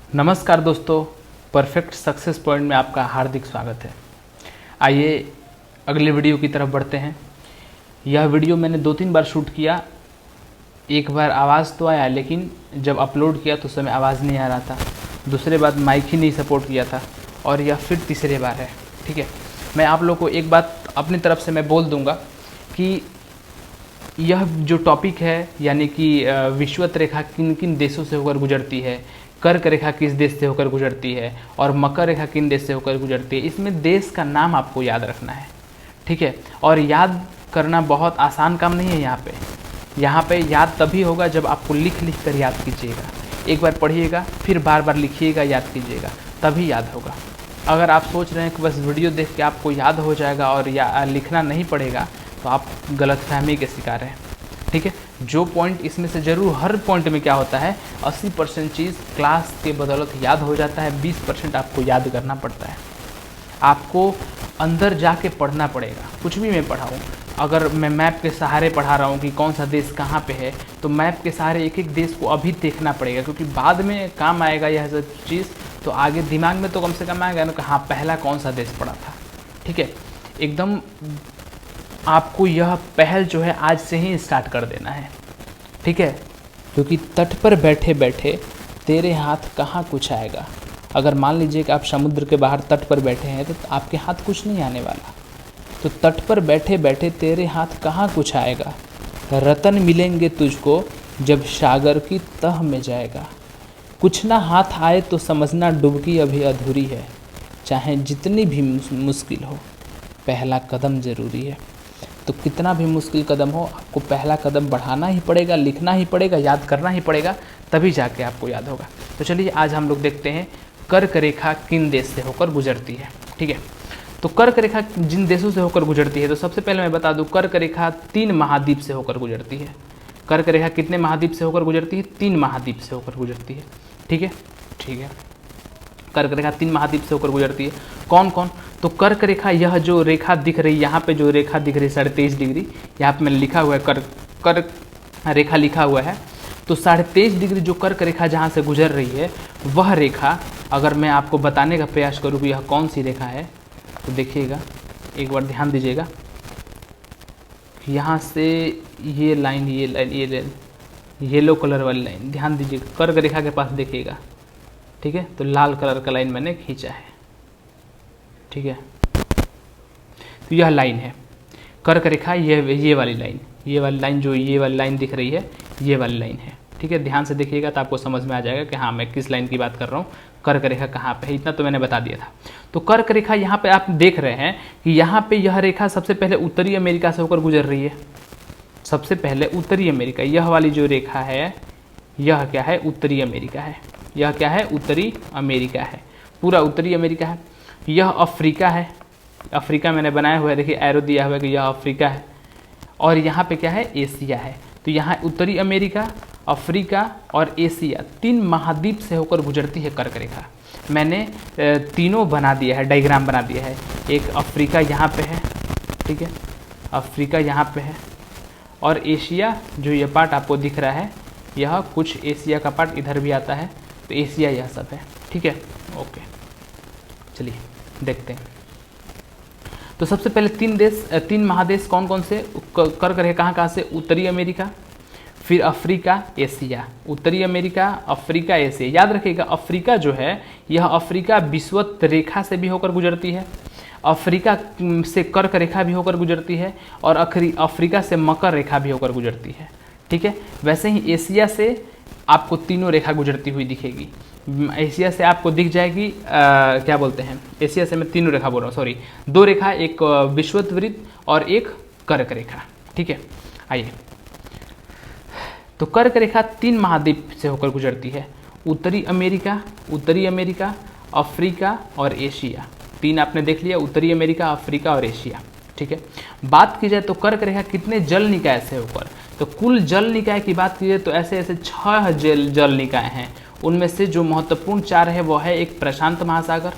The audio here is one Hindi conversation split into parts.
नमस्कार दोस्तों, परफेक्ट सक्सेस पॉइंट में आपका हार्दिक स्वागत है। आइए अगले वीडियो की तरफ बढ़ते हैं। यह वीडियो मैंने 2-3 बार शूट किया। एक बार आवाज़ तो आया, लेकिन जब अपलोड किया तो उस समय आवाज़ नहीं आ रहा था। दूसरे बार माइक ही नहीं सपोर्ट किया था, और यह फिर तीसरे बार है। ठीक है, मैं आप लोग को एक बात अपनी तरफ से मैं बोल दूंगा कि यह जो टॉपिक है, यानी कि विषुवत रेखा किन किन देशों से होकर गुजरती है, कर्क रेखा किस देश से होकर गुजरती है, और मकर रेखा किन देश से होकर गुजरती है, इसमें देश का नाम आपको याद रखना है। ठीक है, और याद करना बहुत आसान काम नहीं है। यहाँ पे याद तभी होगा जब आपको लिख लिख कर याद कीजिएगा। एक बार पढ़िएगा, फिर बार बार लिखिएगा, याद कीजिएगा, तभी याद होगा। अगर आप सोच रहे हैं कि बस वीडियो देख के आपको याद हो जाएगा और लिखना नहीं पड़ेगा, तो आप गलतफहमी के शिकार हैं। ठीक है, जो पॉइंट इसमें से ज़रूर, हर पॉइंट में क्या होता है, 80% चीज़ क्लास के बदौलत याद हो जाता है, 20% आपको याद करना पड़ता है। आपको अंदर जाके पढ़ना पड़ेगा। कुछ भी मैं पढ़ाऊँ, अगर मैं मैप के सहारे पढ़ा रहा हूँ कि कौन सा देश कहाँ पे है, तो मैप के सहारे एक एक देश को अभी देखना पड़ेगा, क्योंकि बाद में काम आएगा यह सब चीज़। तो आगे दिमाग में तो कम से कम आएगा ना कि हाँ, पहला कौन सा देश पड़ा था। ठीक है, एकदम आपको यह पहल जो है आज से ही स्टार्ट कर देना है। ठीक है, क्योंकि तट पर बैठे बैठे तेरे हाथ कहाँ कुछ आएगा। अगर मान लीजिए कि आप समुद्र के बाहर तट पर बैठे हैं, तो आपके हाथ कुछ नहीं आने वाला। तो तट पर बैठे बैठे तेरे हाथ कहाँ कुछ आएगा। रतन मिलेंगे तुझको जब सागर की तह में जाएगा। कुछ ना हाथ आए तो समझना डुबकी अभी अधूरी है। चाहे जितनी भी मुश्किल हो, पहला कदम ज़रूरी है। तो कितना भी मुश्किल कदम हो, आपको पहला कदम बढ़ाना ही पड़ेगा, लिखना ही पड़ेगा, याद करना ही पड़ेगा, तभी जाके आपको याद होगा। तो चलिए आज हम लोग देखते हैं कर्क रेखा किन देश से होकर गुजरती है। ठीक है, तो कर्क रेखा जिन देशों से होकर गुजरती है, तो सबसे पहले मैं बता दूं, कर्क रेखा 3 महाद्वीप से होकर गुजरती है। कर्क रेखा कितने महाद्वीप से होकर गुजरती है? 3 महाद्वीप से होकर गुजरती है। ठीक है, ठीक है, कर्क रेखा 3 महाद्वीप से होकर गुजरती है। कौन कौन? तो कर्क रेखा, यह जो रेखा दिख रही है यहाँ पे, जो रेखा दिख रही है 23.5 डिग्री, यहाँ पे मैंने लिखा हुआ है कर्क रेखा लिखा हुआ है। तो 23.5 डिग्री जो कर्क रेखा जहाँ से गुजर रही है, वह रेखा अगर मैं आपको बताने का प्रयास करूँ कि यह कौन सी रेखा है, तो देखिएगा, एक बार ध्यान दीजिएगा। यहाँ से ये लाइन, ये लाइन, ये लाइन, येलो कलर वाली लाइन, ध्यान दीजिएगा, कर्क रेखा के पास देखिएगा। ठीक है, तो लाल कलर का लाइन मैंने खींचा है। ठीक है, तो यह लाइन है कर्क रेखा, ये वाली लाइन, ये वाली लाइन, जो ये वाली लाइन दिख रही है, ये वाली लाइन है। ठीक है, ध्यान से देखिएगा तो आपको समझ में आ जाएगा कि हाँ, मैं किस लाइन की बात कर रहा हूँ, कर्क रेखा कहाँ पे है। इतना तो मैंने बता दिया था। तो कर्क रेखा यहाँ पे आप देख रहे हैं कि यहाँ पे यह रेखा सबसे पहले उत्तरी अमेरिका से होकर गुजर रही है। सबसे पहले उत्तरी अमेरिका, यह वाली जो रेखा है, यह क्या है? उत्तरी अमेरिका है। यह क्या है? उत्तरी अमेरिका है, पूरा उत्तरी अमेरिका है। यह अफ्रीका है, अफ्रीका मैंने बनाया हुआ है, देखिए एरो दिया हुआ है कि यह अफ्रीका है। और यहाँ पे क्या है? एशिया है। तो यहाँ उत्तरी अमेरिका, अफ्रीका और एशिया, 3 महाद्वीप से होकर गुजरती है कर्क रेखा। मैंने तीनों बना दिया है, डायग्राम बना दिया है। एक अफ्रीका यहाँ पे है, ठीक है, अफ्रीका यहाँ पे है, और एशिया जो ये पार्ट आपको दिख रहा है, यह कुछ एशिया का पार्ट इधर भी आता है। तो एशिया यह सब है। ठीक है, ओके, चलिए देखते हैं। तो सबसे पहले 3 महादेश कौन कौन से कर्क रेखा कहाँ से? उत्तरी अमेरिका, फिर अफ्रीका, एशिया। उत्तरी अमेरिका, अफ्रीका, एशिया। याद रखिएगा, अफ्रीका जो है, यह अफ्रीका विषुवत रेखा से भी होकर गुजरती है, अफ्रीका से कर्क रेखा भी होकर गुजरती है, और अफ्रीका से मकर रेखा भी होकर गुजरती है। ठीक है, वैसे ही एशिया से आपको तीनों रेखा गुजरती हुई दिखेगी। एशिया से आपको दिख जाएगी, क्या बोलते हैं, एशिया से मैं तीनों रेखा बोल रहा हूँ, सॉरी, 2 रेखा, एक विषुवत वृत्त और एक कर्क रेखा। ठीक है, आइए, तो कर्क रेखा 3 महाद्वीप से होकर गुजरती है, उत्तरी अमेरिका, अफ्रीका और एशिया। 3 आपने देख लिया, उत्तरी अमेरिका, अफ्रीका और एशिया। ठीक है, बात की जाए तो कर्क रेखा कितने जल निकाय से होकर, तो कुल जल निकाय की बात की जाए तो ऐसे 6 जल निकाय हैं। उनमें से जो महत्वपूर्ण 4 है, वो है एक प्रशांत महासागर,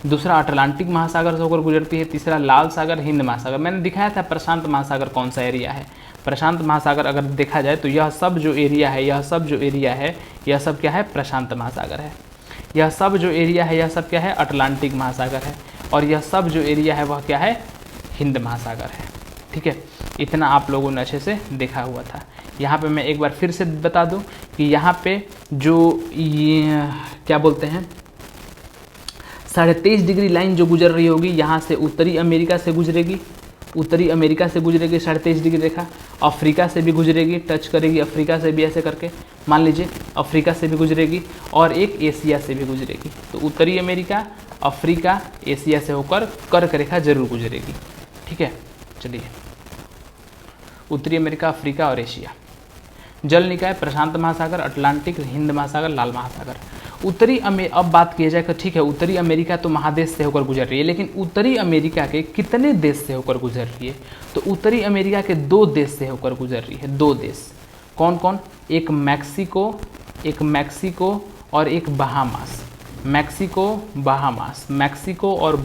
दूसरा अटलांटिक महासागर से होकर गुजरती है, तीसरा लाल सागर, हिंद महासागर। मैंने दिखाया था प्रशांत महासागर कौन सा एरिया है। प्रशांत महासागर अगर देखा जाए तो यह सब जो एरिया है, यह सब क्या है? प्रशांत महासागर है। यह सब जो एरिया है यह सब क्या है, अटलांटिक महासागर है, और यह सब जो एरिया है वह क्या है, हिंद महासागर है। ठीक है, इतना आप लोगों ने अच्छे से देखा हुआ था। यहाँ पे मैं एक बार फिर से बता दूं कि यहाँ पे जो ये क्या बोलते हैं 23.5 डिग्री लाइन जो गुजर रही होगी, यहाँ से उत्तरी अमेरिका से गुजरेगी, उत्तरी अमेरिका से गुजरेगी 23.5 डिग्री रेखा, अफ्रीका से भी गुजरेगी, टच करेगी अफ्रीका से भी ऐसे करके, मान लीजिए अफ्रीका से भी गुजरेगी, और एक एशिया से भी गुजरेगी। तो उत्तरी अमेरिका, अफ्रीका, एशिया से होकर कर्क रेखा जरूर गुजरेगी। ठीक है, चलिए उत्तरी अमेरिका, अफ्रीका और एशिया। जल निकाय प्रशांत महासागर, अटलांटिक, हिंद महासागर, लाल महासागर। अब बात की जाए तो ठीक है, उत्तरी अमेरिका तो महादेश से होकर गुजर रही है, लेकिन उत्तरी अमेरिका के कितने देश से होकर गुजर रही है? तो उत्तरी अमेरिका के 2 देश से होकर गुजर रही है। 2 देश कौन कौन? एक मैक्सिको और एक बहामास। मैक्सिको और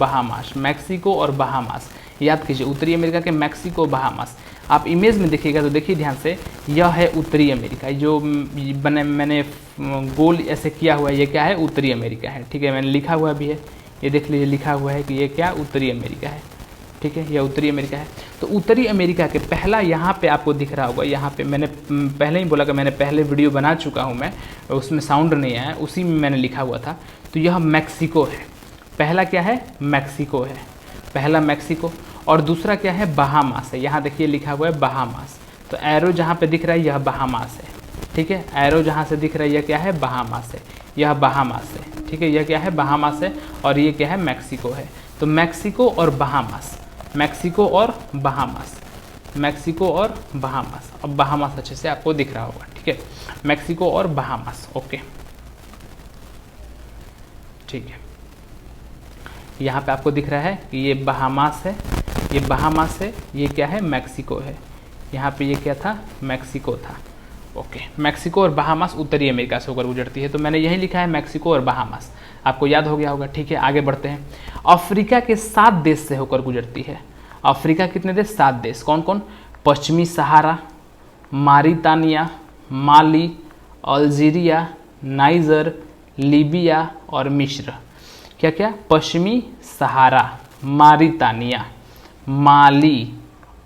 बहामास, याद कीजिए उत्तरी अमेरिका के मैक्सिको, बहामास। आप इमेज में देखिएगा तो देखिए ध्यान से, यह है उत्तरी अमेरिका, जो मैंने गोल ऐसे किया हुआ है, ये क्या है, उत्तरी अमेरिका है। ठीक है, मैंने लिखा हुआ भी है, ये देख लीजिए लिखा हुआ है कि ये क्या, उत्तरी अमेरिका है। ठीक है, यह उत्तरी अमेरिका है। तो उत्तरी अमेरिका के पहला यहाँ पे आपको दिख रहा होगा, यहाँ पे मैंने पहले ही बोला कि मैंने पहले वीडियो बना चुका हूँ मैं, उसमें साउंड नहीं आया, उसी में मैंने लिखा हुआ था। तो यह मैक्सिको है, पहला क्या है, मैक्सिको है, पहला मैक्सिको। और दूसरा क्या है, बहामास है। यहाँ देखिए लिखा हुआ है बहामास, तो एरो जहाँ पे दिख रहा है यह बहामास है। ठीक है, एरो जहाँ से दिख रहा है यह क्या है, बहामास है, यह बहामास है। ठीक है, यह क्या है, बहामास है, और ये क्या है, मैक्सिको है। तो मैक्सिको और बहामास, मैक्सिको और बहामास, मैक्सिको और बहामास। अब बहामास अच्छे से आपको दिख रहा होगा। ठीक है, मैक्सिको और बहामास, ओके ठीक है। यहाँ पे आपको दिख रहा है कि ये बहामास है, ये बहामास है, ये क्या है, मैक्सिको है। यहाँ पे ये क्या था, मैक्सिको था। ओके, मैक्सिको और बहामास उत्तरी अमेरिका से होकर गुजरती है। तो मैंने यही लिखा है मैक्सिको और बहामास, आपको याद हो गया होगा। ठीक है, आगे बढ़ते हैं। अफ्रीका के 7 देश से होकर गुजरती है। अफ्रीका कितने देश, 7 देश। कौन कौन? पश्चिमी सहारा, मारितानिया, माली, अल्जीरिया, नाइजर, लीबिया और मिस्र। क्या क्या? पश्चिमी सहारा, मारितानिया, माली,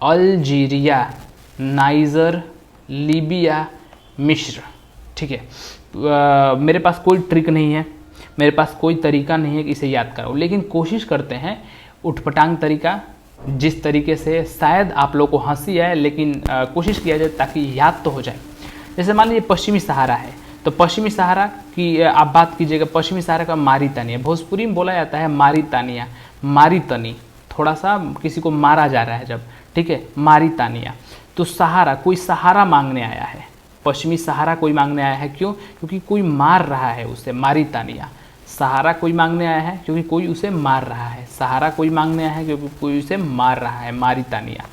अल्जीरिया, नाइजर, लीबिया, मिस्र। ठीक है, मेरे पास कोई ट्रिक नहीं है, मेरे पास कोई तरीका नहीं है कि इसे याद कराऊं, लेकिन कोशिश करते हैं उठपटांग तरीका, जिस तरीके से शायद आप लोग को हंसी आए, लेकिन कोशिश किया जाए ताकि याद तो हो जाए। जैसे मान लीजिए पश्चिमी सहारा है, तो पश्चिमी सहारा की आप बात कीजिएगा, पश्चिमी सहारा का मारितानिया, भोजपुरी में बोला जाता है मारितानिया, मारितनी, थोड़ा सा किसी को मारा जा रहा है जब, ठीक है, मारितानिया। तो सहारा, कोई सहारा मांगने आया है, पश्चिमी सहारा कोई मांगने आया है, क्यों? क्योंकि कोई मार रहा है उसे, मारितानिया। सहारा कोई मांगने आया है क्योंकि कोई उसे मार रहा है, सहारा कोई मांगने आया है क्योंकि कोई उसे मार रहा है, मारितानिया।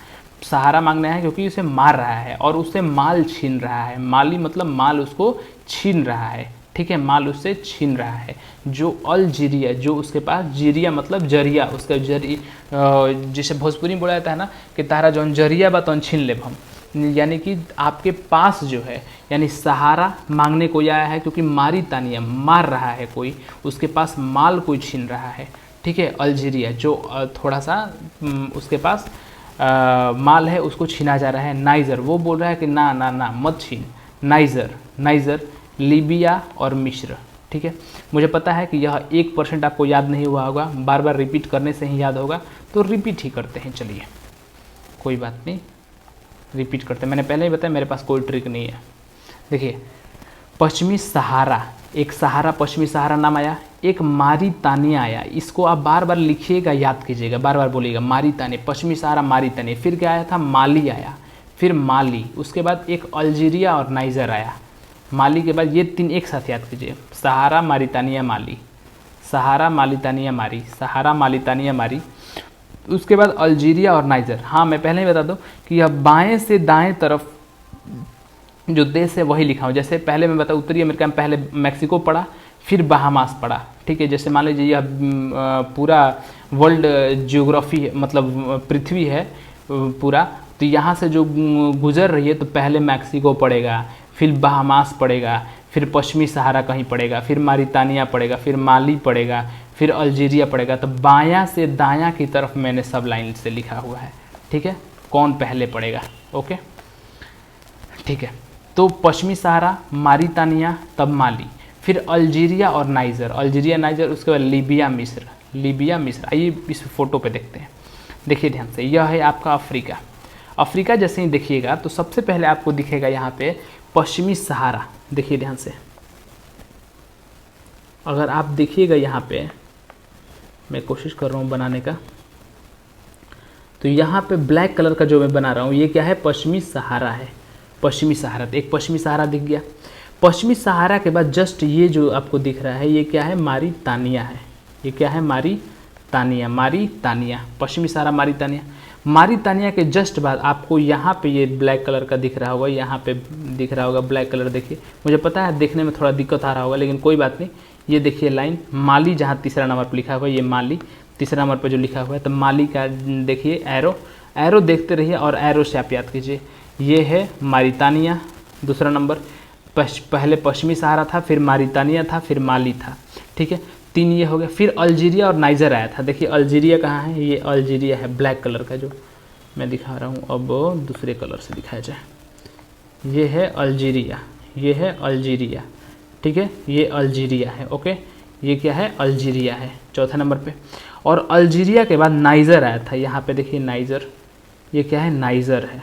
सहारा मांगने आया है क्योंकि उसे मार रहा है और उससे माल छीन रहा है, माली मतलब माल उसको छीन रहा है, ठीक है, माल उससे छीन रहा है। जो अल्जीरिया, जो उसके पास, जीरिया मतलब जरिया, उसका जैसे भोजपुरी में बोला जाता है ना कि तारा जौन जरिया बा तौन छीन लेब हम, यानी कि आपके पास जो है, यानी सहारा मांगने कोई आया है क्योंकि मारितानिया, मार रहा है कोई, उसके पास माल कोई छीन रहा है, ठीक है। अल्जीरिया जो थोड़ा सा उसके पास माल है उसको छीना जा रहा है। नाइजर वो बोल रहा है कि ना ना ना मत छीन, नाइजर, नाइजर, लीबिया और मिस्र, ठीक है। मुझे पता है कि यह 1% आपको याद नहीं हुआ होगा, बार बार रिपीट करने से ही याद होगा, तो रिपीट ही करते हैं, चलिए कोई बात नहीं, रिपीट करते हैं। मैंने पहले ही बताया मेरे पास कोई ट्रिक नहीं है। देखिए, पश्चिमी सहारा, एक सहारा, पश्चिमी सहारा नाम आया, एक मारितानिया आया, इसको आप बार बार लिखिएगा, याद कीजिएगा, बार बार बोलिएगा, मारितानिया, पश्चिमी सहारा, मारितानिया। फिर क्या आया था? माली आया, फिर माली, उसके बाद एक अल्जीरिया और नाइजर आया। माली के बाद ये 3 एक साथ याद कीजिए, सहारा, मारितानिया, माली, सहारा, मारितानिया, मारी, सहारा, मारितानिया, मारी। उसके बाद अल्जीरिया और नाइजर। हाँ, मैं पहले ही बता दूं कि यह बाएं से दाएं तरफ जो देश है वही लिखा हूँ। जैसे पहले मैं बता, उत्तरी अमेरिका में पहले मैक्सिको पड़ा, फिर बहामास पड़ा, ठीक है। जैसे मान लीजिए यह पूरा वर्ल्ड जियोग्राफी मतलब पृथ्वी है पूरा, तो यहाँ से जो गुजर रही है तो पहले मैक्सिको पड़ेगा, फिर बहामास पड़ेगा, फिर पश्चिमी सहारा कहीं पड़ेगा, फिर मारितानिया पड़ेगा, फिर माली पड़ेगा, फिर अल्जीरिया पड़ेगा। तो बायां से दायां की तरफ मैंने सब लाइन से लिखा हुआ है, ठीक है, कौन पहले पड़ेगा। ओके, ठीक है। तो पश्चिमी सहारा, मारितानिया, तब माली, फिर अल्जीरिया और नाइजर, अल्जीरिया नाइजर, उसके बाद लीबिया मिस्र, लीबिया मिस्र। आइए इस फोटो पे देखते हैं, देखिए ध्यान से, यह है आपका अफ्रीका। अफ्रीका जैसे ही देखिएगा तो सबसे पहले आपको दिखेगा यहाँ पे पश्चिमी सहारा। देखिए ध्यान से, अगर आप देखिएगा यहाँ पे, मैं कोशिश कर रहा हूँ बनाने का, तो यहाँ पे ब्लैक कलर का जो मैं बना रहा हूँ ये क्या है, पश्चिमी सहारा है। पश्चिमी सहारा, तो एक पश्चिमी सहारा दिख गया। पश्चिमी सहारा के बाद जस्ट ये जो आपको दिख रहा है ये क्या है, मारितानिया है। ये क्या है, मारितानिया, मारितानिया, पश्चिमी सहारा मारितानिया। मारितानिया के जस्ट बाद आपको यहाँ पे ये ब्लैक कलर का दिख रहा होगा, यहाँ पे दिख रहा होगा ब्लैक कलर। देखिए, मुझे पता है देखने में थोड़ा दिक्कत आ रहा होगा, लेकिन कोई बात नहीं। ये देखिए लाइन माली, जहाँ तीसरा नंबर पर लिखा हुआ है ये माली, तीसरा नंबर पर जो लिखा हुआ है, तो माली का देखिए एरो, एरो देखते रहिए और एरो से आप याद कीजिए। ये है मारितानिया दूसरा नंबर, पहले पश्चिमी सहारा था, फिर मारितानिया था, फिर माली था, ठीक है, 3 ये हो गया। फिर अल्जीरिया और नाइजर आया था। देखिए अल्जीरिया कहाँ है, ये अल्जीरिया है ब्लैक कलर का जो मैं दिखा रहा हूँ। अब दूसरे कलर से दिखाया जाए, ये है अल्जीरिया, ये है अल्जीरिया, ठीक है, ये अल्जीरिया है। ओके, ये क्या है, अल्जीरिया है चौथे नंबर पे। और अल्जीरिया के बाद नाइजर आया था, यहाँ पे देखिए नाइजर, ये क्या है, नाइजर है,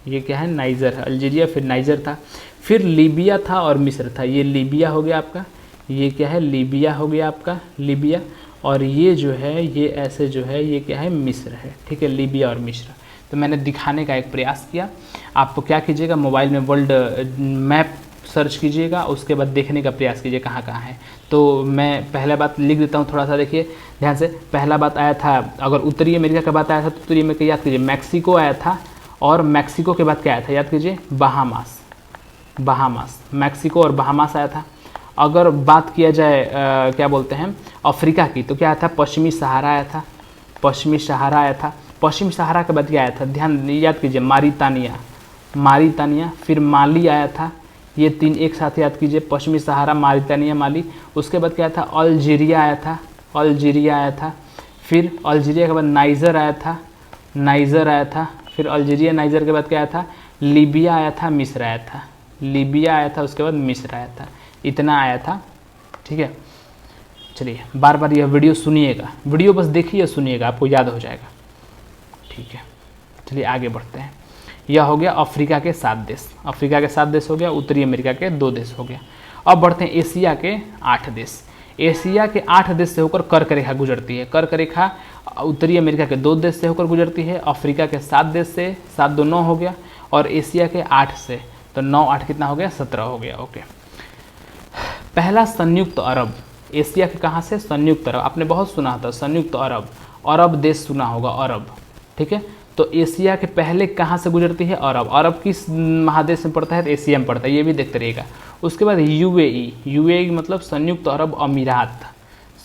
ये क्या है, नाइजर है। अल्जीरिया फिर नाइजर था, फिर लीबिया था और मिस्र था। ये लीबिया हो गया आपका, ये क्या है, लीबिया हो गया आपका, लीबिया। और ये जो है, ये ऐसे जो है, ये क्या है, मिस्र है, ठीक है, लीबिया और मिस्र। तो मैंने दिखाने का एक प्रयास किया। आप क्या कीजिएगा, मोबाइल में वर्ल्ड मैप सर्च कीजिएगा, उसके बाद देखने का प्रयास कीजिए कहाँ कहाँ है। तो मैं पहला बात लिख देता हूँ, थोड़ा सा देखिए ध्यान से। पहला बात आया था, अगर उत्तरी अमेरिका का बात आया था तो उत्तरी अमेरिका याद कीजिए, मैक्सिको आया था। और मैक्सिको के बाद क्या आया था, याद कीजिए, बहामास, बहामास, मैक्सिको और बहामास आया था। अगर बात किया जाए क्या बोलते हैं अफ्रीका की, तो क्या आया था, पश्चिमी सहारा आया था, पश्चिमी सहारा आया था। पश्चिमी सहारा के बाद क्या आया था, ध्यान याद कीजिए, मारितानिया, मारितानिया, फिर माली आया था। ये 3 एक साथ याद कीजिए, पश्चिमी सहारा, मारितानिया, माली। उसके बाद क्या था, अल्जीरिया आया था, अल्जीरिया आया था। फिर अल्जीरिया के बाद नाइजर आया था, नाइजर आया था। फिर अल्जीरिया नाइजर के बाद क्या आया था, लीबिया आया था, मिस्र आया था, लीबिया आया था, उसके बाद मिस्र आया था। इतना आया था, ठीक है। चलिए बार बार यह वीडियो सुनिएगा, वीडियो बस देखिए सुनिएगा, आपको याद हो जाएगा, ठीक है। चलिए आगे बढ़ते हैं। यह हो गया अफ्रीका के 7 देश, अफ्रीका के 7 देश हो गया, उत्तरी अमेरिका के 2 देश हो गया। अब बढ़ते हैं एशिया के 8 देश। एशिया के 8 देश से होकर कर्क रेखा गुजरती है। कर्क रेखा उत्तरी अमेरिका के 2 देश से होकर गुजरती है, अफ्रीका के 7 देश से, 7 2 9 हो गया, और एशिया के 8 से, तो 9 8 कितना हो गया, 17 हो गया। ओके, पहला संयुक्त अरब, एशिया के कहाँ से, संयुक्त अरब, आपने बहुत सुना था संयुक्त अरब, अरब देश सुना होगा, अरब, ठीक है। तो एशिया के पहले कहाँ से गुजरती है, अरब। अरब किस महादेश में पड़ता है, तो एशिया में पड़ता है, ये भी देखते रहिएगा। उसके बाद यूएई, यूएई मतलब संयुक्त अरब अमीरात,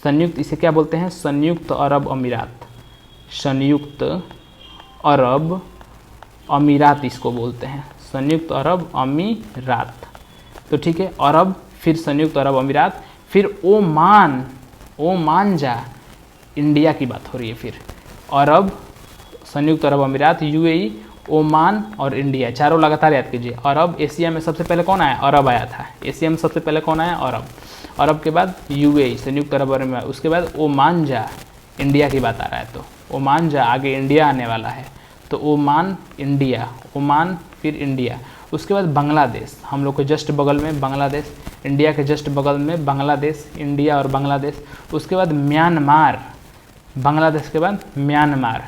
संयुक्त, इसे क्या बोलते हैं, संयुक्त अरब अमीरात, संयुक्त अरब अमीरात इसको बोलते हैं, संयुक्त अरब अमीरात। तो ठीक है, अरब, फिर संयुक्त अरब अमीरात, फिर ओमान, ओमान जा, इंडिया की बात हो रही है। फिर अरब, संयुक्त अरब अमीरात, यूएई, ओमान और इंडिया, चारों लगातार याद कीजिए। अरब, एशिया में सबसे पहले कौन आया, अरब आया था, एशिया में सबसे पहले कौन आया, अरब। अरब के बाद यूएई, संयुक्त अरब अमीरात, उसके बाद ओमान जा, इंडिया की बात आ रहा है, तो ओमान जा, आगे इंडिया आने वाला है, तो ओमान, इंडिया, ओमान, फिर इंडिया। उसके बाद बांग्लादेश, हम लोग के जस्ट बगल में बांग्लादेश, इंडिया के जस्ट बगल में बांग्लादेश, इंडिया और बांग्लादेश। उसके बाद म्यांमार, बांग्लादेश के बाद म्यांमार,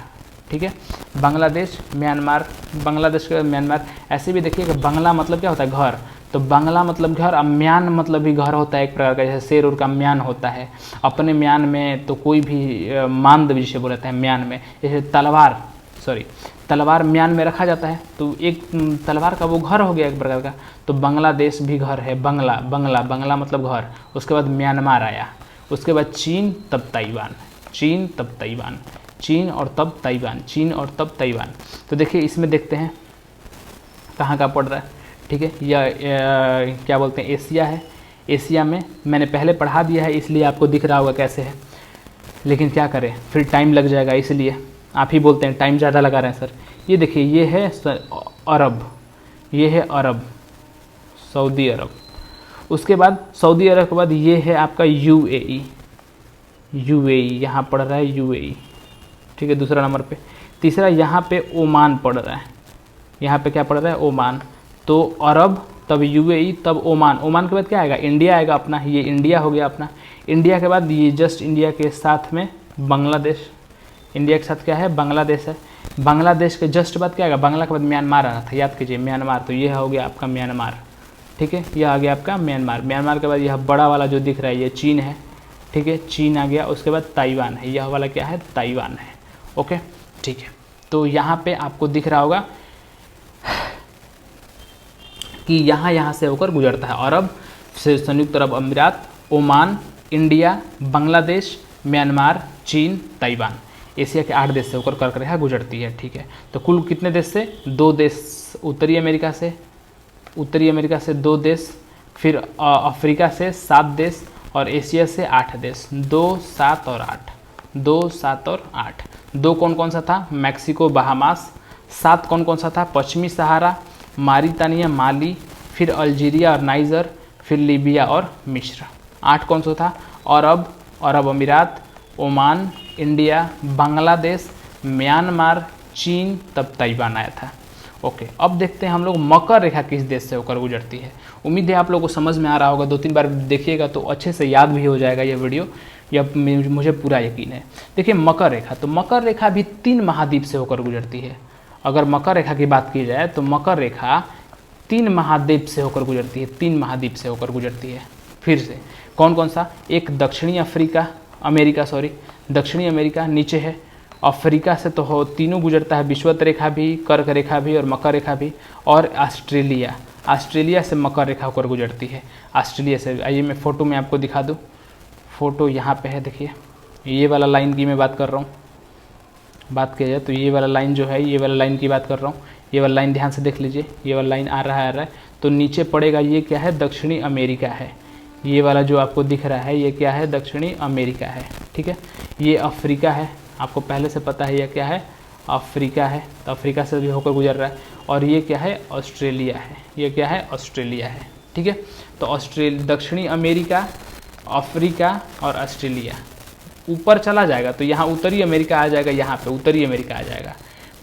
ठीक है, बांग्लादेश, म्यांमार, बांग्लादेश के बाद म्यांमार। ऐसे भी देखिए कि बांग्ला मतलब क्या होता है, घर, तो बांग्ला मतलब घर, अब म्यान मतलब भी घर होता है एक प्रकार का, जैसे शेर उर का म्यान होता है। अपने म्यान में तो कोई भी मांद जिसे बोलते हैं म्यान में, जैसे तलवार, सॉरी तलवार म्यान में रखा जाता है, तो एक तलवार का वो घर हो गया एक प्रकार का। तो बांग्लादेश भी घर है, बंगला, बंगला, बंगला मतलब घर। उसके बाद म्यांमार आया, उसके बाद चीन, तब ताइवान, चीन तब ताइवान, चीन और तब ताइवान, चीन और तब ताइवान। तो देखिए इसमें देखते हैं कहाँ का पड़ रहा है, ठीक है। यह क्या बोलते हैं एशिया है। एशिया में मैंने पहले पढ़ा दिया है इसलिए आपको दिख रहा होगा कैसे है, लेकिन क्या करें फिर टाइम लग जाएगा, इसलिए आप ही बोलते हैं टाइम ज़्यादा लगा रहे हैं सर। ये देखिए ये है अरब, ये है अरब, सऊदी अरब। उसके बाद सऊदी अरब के बाद ये है आपका यूएई, यूएई यहाँ पड़ रहा है यूएई, ठीक है दूसरा नंबर पे। तीसरा यहाँ पे ओमान पड़ रहा है, यहाँ पे क्या पड़ रहा है ओमान। तो अरब तब यूएई तब ओमान, ओमान के बाद क्या आएगा इंडिया आएगा अपना, ये इंडिया हो गया अपना। इंडिया के बाद ये जस्ट इंडिया के साथ में बांग्लादेश, इंडिया के साथ क्या है बांग्लादेश है। बांग्लादेश के जस्ट बाद क्या आएगा, बांग्ला के बाद म्यांमार आ रहा था, याद कीजिए म्यांमार, तो ये हो गया आपका म्यांमार, ठीक है यह आ गया आपका म्यांमार। म्यांमार के बाद यह बड़ा वाला जो दिख रहा है ये चीन है, ठीक है चीन आ गया। उसके बाद ताइवान है, यह वाला क्या है ताइवान है, ओके ठीक है। तो यहाँ पे आपको दिख रहा होगा कि यहाँ से होकर गुजरता है अरब से संयुक्त अरब अमीरात, ओमान, इंडिया, बांग्लादेश, म्यांमार, चीन, ताइवान, एशिया के 8 देश से होकर कर्क रेखा गुजरती है, ठीक है। तो कुल कितने देश से, 2 देश, उत्तरी अमेरिका से 2 देश, फिर अफ्रीका से 7 देश और एशिया से 8 देश, 2, 7 और 8, 2, 7 और 8। 2 कौन कौन सा था, मैक्सिको, बहामास। 7 कौन कौन सा था, पश्चिमी सहारा, मारितानिया, माली, फिर अल्जीरिया और नाइजर, फिर लीबिया और मिस्र। 8 कौन सा था, अरब अमीरात, ओमान, इंडिया, बांग्लादेश, म्यांमार, चीन, तब ताइवान आया था, ओके। अब देखते हैं हम लोग मकर रेखा किस देश से होकर गुजरती है। उम्मीद है आप लोगों को समझ में आ रहा होगा, 2-3 बार देखिएगा तो अच्छे से याद भी हो जाएगा ये वीडियो, या मुझे पूरा यकीन है। देखिए मकर रेखा, तो मकर रेखा भी 3 महाद्वीप से होकर गुजरती है। अगर मकर रेखा की बात की जाए तो मकर रेखा 3 महाद्वीप से होकर गुजरती है, 3 महाद्वीप से होकर गुजरती है। फिर से कौन कौन सा, एक दक्षिणी अमेरिका नीचे है, अफ्रीका से तो हो तीनों गुजरता है, विषुवत रेखा भी, कर्क रेखा भी और मकर रेखा भी, और ऑस्ट्रेलिया से मकर रेखा होकर गुजरती है, ऑस्ट्रेलिया से। आइए मैं फ़ोटो में आपको दिखा दूँ, फ़ोटो यहाँ पे है, देखिए ये वाला लाइन की मैं बात कर रहा हूँ, बात किया जाए तो ये वाला लाइन जो है, ये वाला लाइन की बात कर रहा हूँ, ये वाला लाइन ध्यान से देख लीजिए, ये वाला लाइन आ रहा है तो नीचे पड़ेगा, ये क्या है दक्षिणी अमेरिका है। ये वाला जो आपको दिख रहा है ये क्या है, दक्षिणी अमेरिका है, ठीक है। ये अफ्रीका है, आपको पहले से पता है ये क्या है, अफ्रीका है, तो अफ्रीका से भी होकर गुजर रहा है। और ये क्या है, ऑस्ट्रेलिया है, ये क्या है, ऑस्ट्रेलिया है, ठीक है। तो दक्षिणी अमेरिका, अफ्रीका और ऑस्ट्रेलिया ऊपर चला जाएगा तो यहाँ उत्तरी अमेरिका आ जाएगा, यहाँ पे उत्तरी अमेरिका आ जाएगा।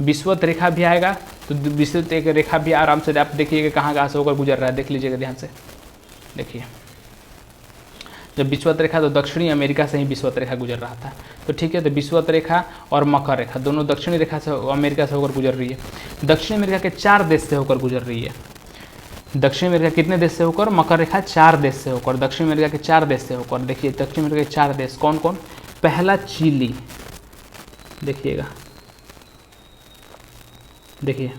विषुवत रेखा भी आएगा, तो विषुवत रेखा भी आराम से आप देखिएगा कहाँ से होकर गुजर रहा है, देख लीजिएगा ध्यान से। देखिए जब विषुवत रेखा तो दक्षिणी अमेरिका से ही विषुवत रेखा गुजर रहा था, तो ठीक है। तो विषुवत रेखा और मकर रेखा दोनों दक्षिणी रेखा से अमेरिका से होकर गुजर रही है। दक्षिण अमेरिका के 4 देश से होकर गुजर रही है। दक्षिण अमेरिका कितने देश से होकर, मकर रेखा 4 देश से होकर, दक्षिण अमेरिका के 4 देश से होकर। देखिए दक्षिण अमेरिका के 4 देश कौन कौन, पहला चिली, देखिएगा, देखिए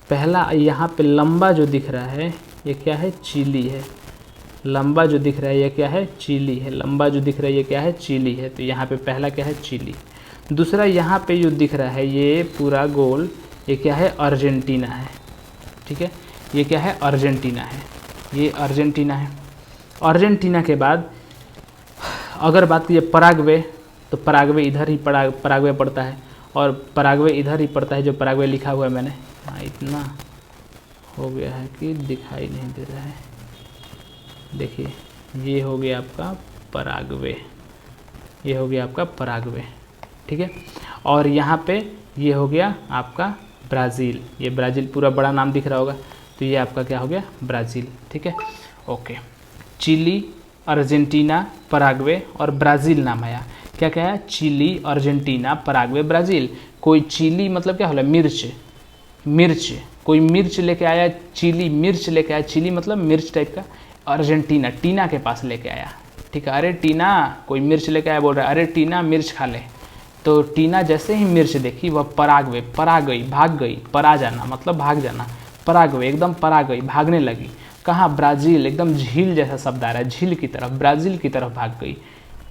पहला यहाँ पे लंबा जो दिख रहा है ये क्या है, चिली है। लंबा जो दिख रहा है ये क्या है, चिली है। लंबा जो दिख रहा है ये क्या है, चिली है। तो यहाँ पे पहला क्या है, चिली। दूसरा यहाँ पे जो दिख रहा है ये पूरा गोल, ये क्या है, अर्जेंटीना है, ठीक है। ये क्या है, अर्जेंटीना है, ये अर्जेंटीना है। अर्जेंटीना के बाद अगर बात कीजिए पराग्वे, तो पराग्वे इधर ही पराग्वे पड़ता है, और पराग्वे इधर ही पड़ता है, जो पराग्वे लिखा हुआ है मैंने, इतना हो गया है कि दिखाई नहीं दे रहा है। देखिए ये हो गया आपका पराग्वे, ये हो गया आपका पराग्वे, ठीक है। और यहाँ पे ये हो गया आपका ब्राज़ील, ये ब्राज़ील पूरा बड़ा नाम दिख रहा होगा, तो ये आपका क्या हो गया, ब्राज़ील, ठीक है, ओके। चिली, अर्जेंटीना, पराग्वे और ब्राज़ील नाम आया। क्या क्या है, चिली, अर्जेंटीना, पराग्वे, ब्राज़ील। कोई चिली मतलब क्या होला, मिर्च, मिर्च, कोई मिर्च लेके आया, चिली मिर्च लेके आया, चिली मतलब मिर्च टाइप का। अर्जेंटीना टीना के पास लेके आया, ठीक है। अरे टीना, कोई मिर्च लेके आया, बोल रहा है अरे टीना मिर्च खा ले। तो टीना जैसे ही मिर्च देखी वह पराग्वे, परा गई, भाग गई, परा जाना मतलब भाग जाना, पराग्वे एकदम परा गई, भागने लगी। कहाँ, ब्राज़ील, एकदम झील जैसा शब्द आ रहा है, झील की तरफ, ब्राज़ील की तरफ भाग गई।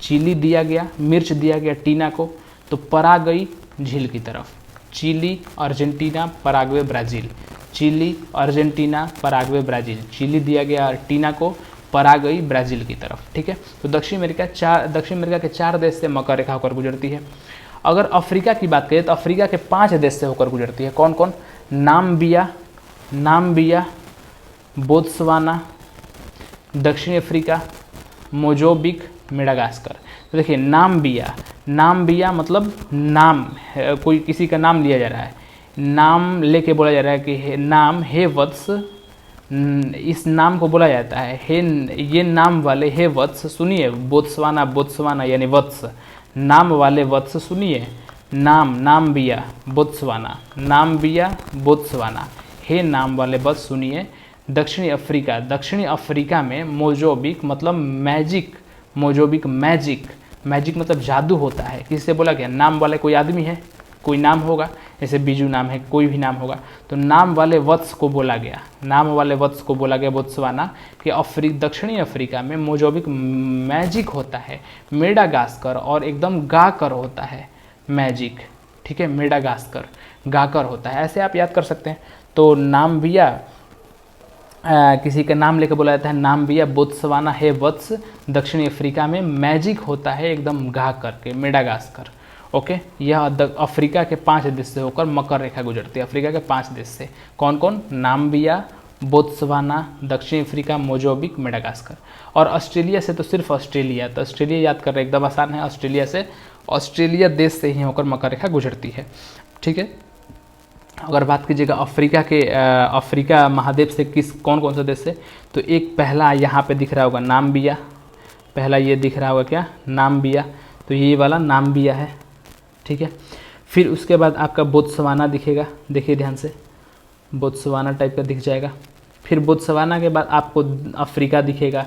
चिली दिया गया, मिर्च दिया गया टीना को, तो परा गई झील की तरफ। Chile, Argentina, Paraguay, Brazil. Chile, Argentina, Paraguay, Brazil. Chile दिया गया अर्जेंटीना को, पराग्वे ब्राज़ील की तरफ। ठीक है, तो दक्षिण अमेरिका के 4 देश से मकर रेखा होकर गुजरती है। अगर अफ्रीका की बात करें तो अफ्रीका के 5 देश से होकर गुजरती है। कौन कौन? नाम्बिया, बोत्सवाना, दक्षिण अफ्रीका, मोज़ाम्बिक, मेडागास्कर। तो देखिए नाम्बिया मतलब नाम, कोई किसी का नाम लिया जा रहा है, नाम लेके बोला जा रहा है कि नाम हे वत्स, इस नाम को बोला जाता है हे, ये नाम वाले हे वत्स सुनिए। बोत्सवाना यानी वत्स, नाम वाले वत्स सुनिए। नाम्बिया बोत्सवाना, हे नाम वाले वत्स सुनिए। दक्षिणी अफ्रीका में मोज़ाम्बिक मतलब मैजिक मतलब जादू होता है। किससे बोला गया? नाम वाले कोई आदमी है, कोई नाम होगा, जैसे बीजू नाम है, कोई भी नाम होगा, तो नाम वाले वत्स को बोला गया बोत्सवाना कि दक्षिणी अफ्रीका में मोज़ाम्बिक मैजिक होता है, मेडागास्कर और एकदम गाकर होता है मैजिक। ठीक है, मेडागास्कर गाकर होता है, ऐसे आप याद कर सकते हैं। तो नाम्बिया किसी का नाम लेकर बोला जाता है, नाम्बिया बोत्सवाना है वत्स, दक्षिणी अफ्रीका में मैजिक होता है एकदम गा करके, मेडागास्कर। ओके, यह अफ्रीका के 5 देश से होकर मकर रेखा गुजरती है। अफ्रीका के 5 देश से कौन कौन? नाम्बिया, बोत्सवाना, दक्षिण अफ्रीका, मोज़ाम्बिक, मेडागास्कर। और ऑस्ट्रेलिया से तो सिर्फ ऑस्ट्रेलिया, तो ऑस्ट्रेलिया याद करना एकदम आसान है। ऑस्ट्रेलिया देश से ही होकर मकर रेखा गुजरती है। ठीक है, अगर बात कीजिएगा अफ्रीका महाद्वीप से कौन कौन से देश से, तो एक पहला यहाँ पे दिख रहा होगा नाम्बिया, पहला ये दिख रहा होगा क्या? नाम्बिया, तो ये वाला नाम्बिया है। ठीक है, फिर उसके बाद आपका बोत्सवाना दिखेगा, देखिए ध्यान से, बोत्सवाना टाइप का दिख जाएगा। फिर बोत्सवाना के बाद आपको अफ्रीका दिखेगा।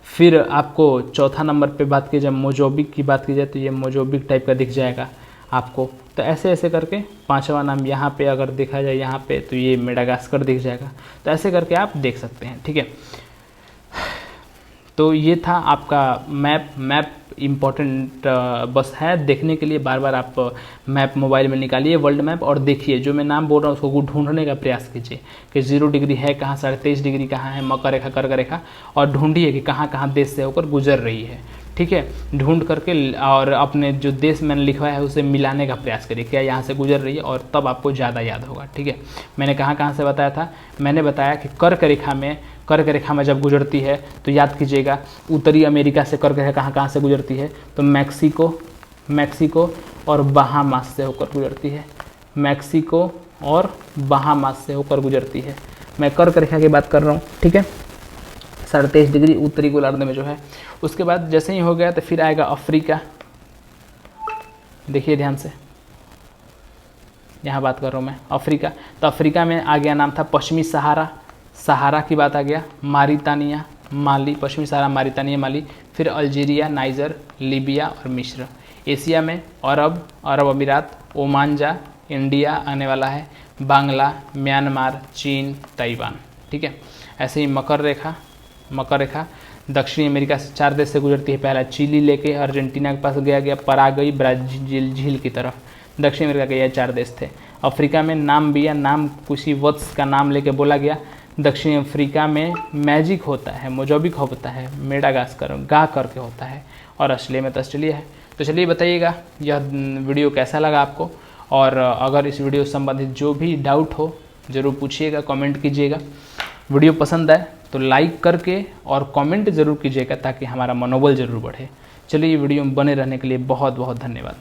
फिर आपको चौथा नंबर पे बात की जाए, मोज़ाम्बिक की बात की जाए, तो ये मोज़ाम्बिक टाइप का दिख जाएगा आपको। तो ऐसे ऐसे करके 5वां नाम यहाँ पे अगर देखा जाए यहाँ पे, तो ये मेडागास्कर दिख जाएगा। तो ऐसे करके आप देख सकते हैं। ठीक है, तो ये था आपका मैप इम्पॉर्टेंट बस है देखने के लिए। बार बार आप मैप मोबाइल में निकालिए, वर्ल्ड मैप, और देखिए जो मैं नाम बोल रहा हूँ उसको ढूंढने का प्रयास कीजिए कि 0 डिग्री है कहाँ, 23.5 डिग्री कहाँ है, मकर रेखा, कर्क रेखा, और ढूंढिए कि कहाँ कहाँ देश से होकर गुजर रही है। ठीक है, ढूंढ करके और अपने जो देश मैंने लिखवाया है उसे मिलाने का प्रयास करिए, क्या यहाँ से गुजर रही है, और तब आपको ज़्यादा याद होगा। ठीक है, मैंने कहाँ से बताया था? मैंने बताया कि कर्क रेखा में जब गुजरती है तो याद कीजिएगा, उत्तरी अमेरिका से कर्क रेखा कहाँ से गुजरती है, तो मैक्सिको और बहामास से होकर गुजरती है। मैक्सिको और बहामास से होकर गुजरती है। मैं कर्क रेखा की बात कर रहा हूँ। ठीक है, 23.5 डिग्री उत्तरी गोलार्ध में जो है। उसके बाद जैसे ही हो गया तो फिर आएगा अफ्रीका, देखिए ध्यान से, यहाँ बात कर रहा हूँ मैं अफ्रीका। तो अफ्रीका में आ गया नाम था पश्चिमी सहारा की बात आ गया, मारितानिया, माली, पश्चिमी सहारा, मारितानिया, माली। फिर अल्जीरिया, नाइजर, लीबिया और मिस्र। एशिया में अरब अमीरात, ओमानजा, इंडिया आने वाला है, बांग्ला, म्यांमार, चीन, ताइवान। ठीक है, ऐसे ही मकर रेखा दक्षिणी अमेरिका से 4 देश से गुजरती है। पहला चिली लेके अर्जेंटीना के पास गया पराग्वे, ब्राज़ील झील की तरफ। दक्षिण अमेरिका के ये 4 देश थे। अफ्रीका में नाम्बिया, नाम किसी वत्स का नाम लेके बोला गया। दक्षिण अफ्रीका में मैजिक होता है, मोज़ाम्बिक होता है, मेडागास्कर गा करके होता है, और ऑस्ट्रेलिया में तो ऑस्ट्रेलिया है। तो चलिए बताइएगा यह वीडियो कैसा लगा आपको, और अगर इस वीडियो से संबंधित जो भी डाउट हो ज़रूर पूछिएगा, कमेंट कीजिएगा। वीडियो पसंद आए तो लाइक करके और कमेंट ज़रूर कीजिएगा ताकि हमारा मनोबल ज़रूर बढ़े। चलिए वीडियो में बने रहने के लिए बहुत बहुत धन्यवाद।